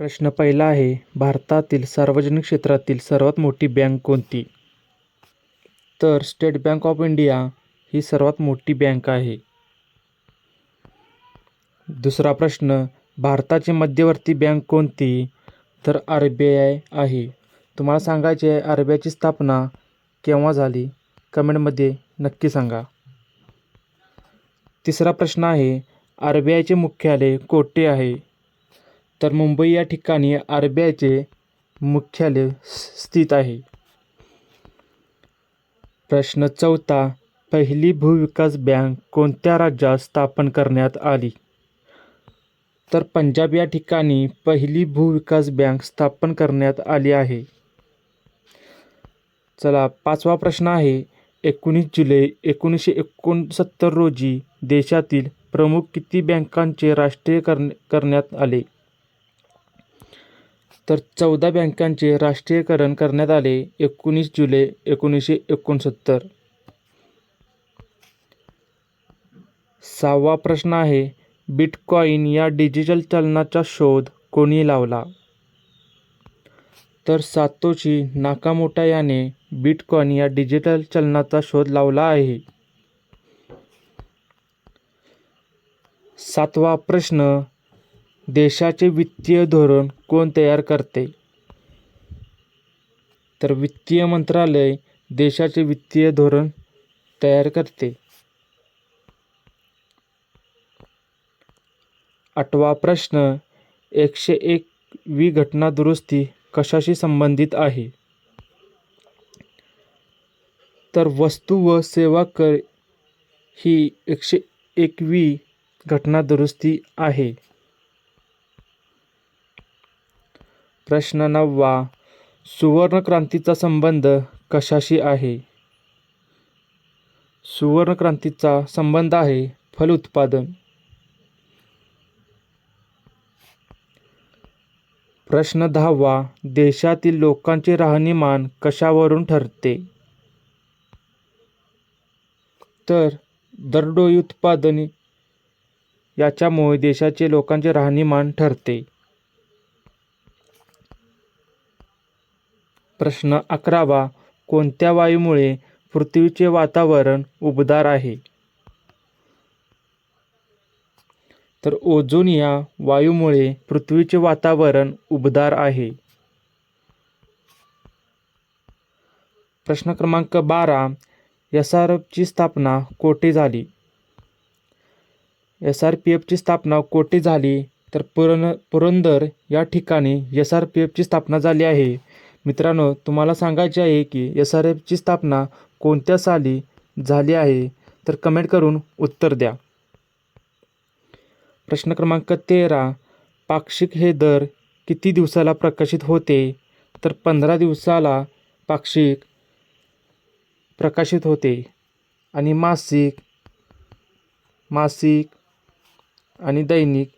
प्रश्न पहिला आहे, भारतातील सार्वजनिक क्षेत्रातील सर्वात मोठी बँक कोणती? तर स्टेट बँक ऑफ इंडिया ही सर्वात मोठी बँक आहे. दुसरा प्रश्न, भारताची मध्यवर्ती बँक कोणती? तर RBI आहे. तुम्हाला सांगायचे आहे RBIची स्थापना केव्हा झाली? कमेंटमध्ये नक्की सांगा. तिसरा प्रश्न आहे, RBIचे मुख्यालय कोठे आहे? तर मुंबई या ठिकाणी RBIचे मुख्यालय स्थित आहे. प्रश्न चौथा, पहिली भूविकास बँक कोणत्या राज्यात स्थापन करण्यात आली? तर पंजाब या ठिकाणी पहिली भूविकास बँक स्थापन करण्यात आली आहे. चला, पाचवा प्रश्न आहे, 19 जुलै 1969 रोजी देशातील प्रमुख किती बँकांचे राष्ट्रीय करण्यात आले? तर 14 बँकांचे राष्ट्रीयकरण करण्यात आले 19 जुलै 1969. सहावा प्रश्न आहे, बिटकॉइन या डिजिटल चलनाचा शोध कोणी लावला? तर सातोशी नाकामोटो याने बिटकॉइन या डिजिटल चलनाचा शोध लावला आहे. सातवा प्रश्न, देशाचे वित्तीय धोरण कोण तयार करते? तर वित्तीय मंत्रालय देशाचे वित्तीय धोरण तयार करते. आठवा प्रश्न, 101वी घटना दुरुस्ती कशाशी संबंधित आहे? तर वस्तू व सेवा कर ही 101वी घटना दुरुस्ती आहे. प्रश्न 9वा, सुवर्ण क्रांतीचा संबंध कशाशी आहे? सुवर्ण क्रांतीचा संबंध आहे फलोत्पादन. प्रश्न 10वा, देशातील लोकांचे राहणीमान कशावरून ठरते? तर दरडोई उत्पादन याच्यामुळे देशाचे लोकांचे राहणीमान ठरते. प्रश्न 11वा, कोणत्या वायूमुळे पृथ्वीचे वातावरण उबदार आहे? तर ओझोन या वायूमुळे पृथ्वीचे वातावरण उबदार आहे. प्रश्न क्रमांक 12, SRFची स्थापना कोठे झाली? SRPFची स्थापना कोठे झाली? तर पुरंदर या ठिकाणी SRPFची स्थापना झाली आहे. मित्रांनो, तुम्हाला सांगायचे आहे की SRFची स्थापना कोणत्या साली झाली आहे? तर कमेंट करून उत्तर द्या. प्रश्न क्रमांक 13, पाक्षिक हे दर किती दिवसाला प्रकाशित होते? तर 15 दिवसाला पाक्षिक प्रकाशित होते. आणि मासिक आणि दैनिक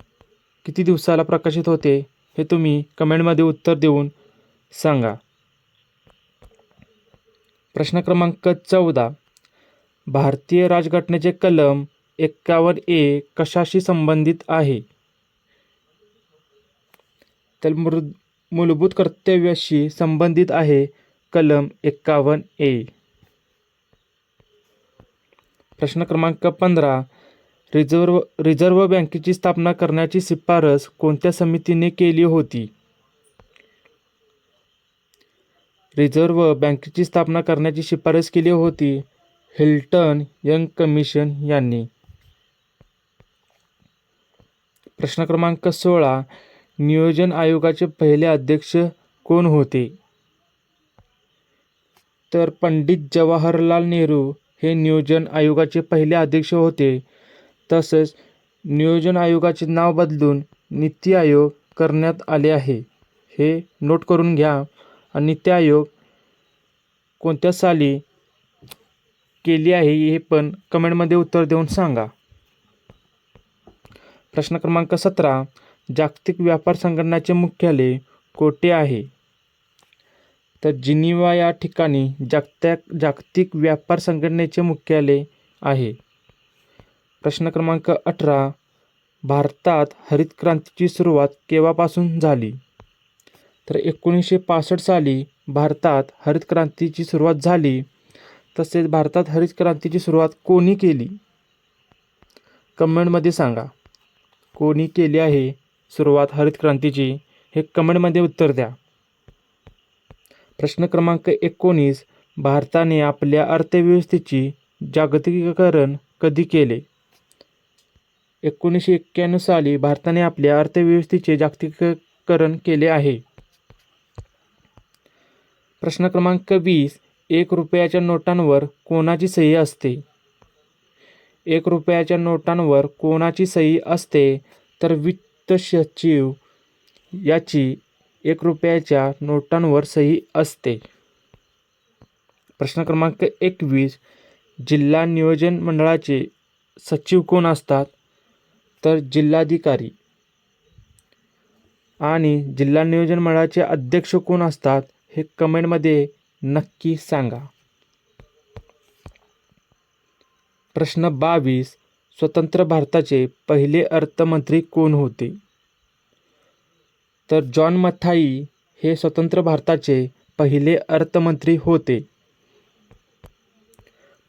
किती दिवसाला प्रकाशित होते हे तुम्ही कमेंटमध्ये उत्तर देऊन सांगा. प्रश्न क्रमांक 14, भारतीय राज्यघटनेचे कलम 51A कशाशी संबंधित आहे? तर मूलभूत कर्तव्याशी संबंधित आहे कलम 51A. प्रश्न क्रमांक 15, रिझर्व्ह बँकेची स्थापना करण्याची शिफारस कोणत्या समितीने केली होती? रिझर्व्ह बँकेची स्थापना करण्याची शिफारस केली होती हिल्टन यंग कमिशन यांनी. प्रश्न क्रमांक 16, नियोजन आयोगाचे पहिले अध्यक्ष कोण होते? तर पंडित जवाहरलाल नेहरू हे नियोजन आयोगाचे पहिले अध्यक्ष होते. तसेच नियोजन आयोगाचे नाव बदलून नीती आयोग करण्यात आले आहे. हे नोट करून घ्या. आणि नीती आयोग कोणत्या साली केली आहे हे पण कमेंटमध्ये उत्तर देऊन सांगा. प्रश्न क्रमांक 17, जागतिक व्यापार संघटनेचे मुख्यालय कोठे आहे? तर जिनिव्हा या ठिकाणी जागतिक व्यापार संघटनेचे मुख्यालय आहे. प्रश्न क्रमांक 18, भारतात हरित क्रांतीची सुरुवात केव्हापासून झाली? तर 1965 साली भारतात हरित क्रांतीची सुरुवात झाली. तसेच भारतात हरित क्रांतीची सुरुवात कोणी केली? कमेंटमध्ये सांगा. कोणी केली आहे सुरुवात हरित क्रांतीची हे कमेंटमध्ये उत्तर द्या. प्रश्न क्रमांक 19. भारताने आपल्या अर्थव्यवस्थेची जागतिकीकरण कधी केले? 1991 साली भारताने आपल्या अर्थव्यवस्थेचे जागतिकीकरण केले आहे. प्रश्न क्रमांक 20. 1 रुपयाच्या नोटांवर कोणाची सही असते? 1 रुपयाच्या नोटांवर कोणाची सही असते? तर वित्त सचिव याची 1 रुपयाच्या नोटांवर सही असते. प्रश्न क्रमांक 21. जिल्हा नियोजन मंडळाचे सचिव कोण असतात? तर जिल्हाधिकारी. आणि जिल्हा नियोजन मंडळाचे अध्यक्ष कोण असतात हे कमेंटमध्ये नक्की सांगा. प्रश्न 22. स्वतंत्र भारताचे पहिले अर्थमंत्री कोण होते? तर जॉन मथाई हे स्वतंत्र भारताचे पहिले अर्थमंत्री होते.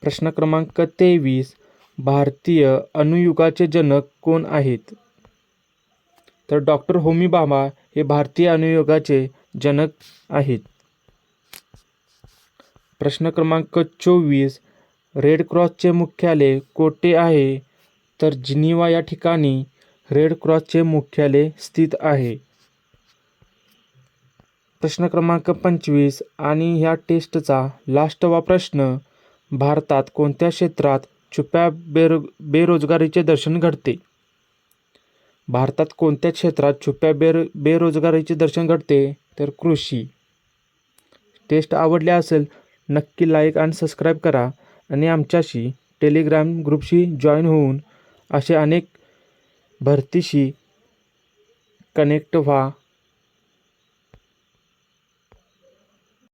प्रश्न क्रमांक 23. भारतीय अणुयुगाचे जनक कोण आहेत? तर डॉक्टर होमी भाभा हे भारतीय अणुयुगाचे जनक आहेत. प्रश्न क्रमांक 24. रेड क्रॉसचे मुख्यालय कोठे आहे? तर जिनिव्हा या ठिकाणी रेड क्रॉसचे मुख्यालय स्थित आहे. प्रश्न क्रमांक 25 आणि ह्या टेस्टचा लास्टवा प्रश्न. भारतात कोणत्या क्षेत्रात छुप्या बेरोजगारीचे दर्शन घडते? भारतात कोणत्या क्षेत्रात छुप्या बेरोजगारीचे दर्शन घडते? तर कृषी. टेस्ट आवडले असेल नक्की लाईक आणि सबस्क्राईब करा आणि आमच्याशी टेलिग्राम ग्रुपशी जॉईन होऊन असे अनेक भरतीशी कनेक्ट व्हा.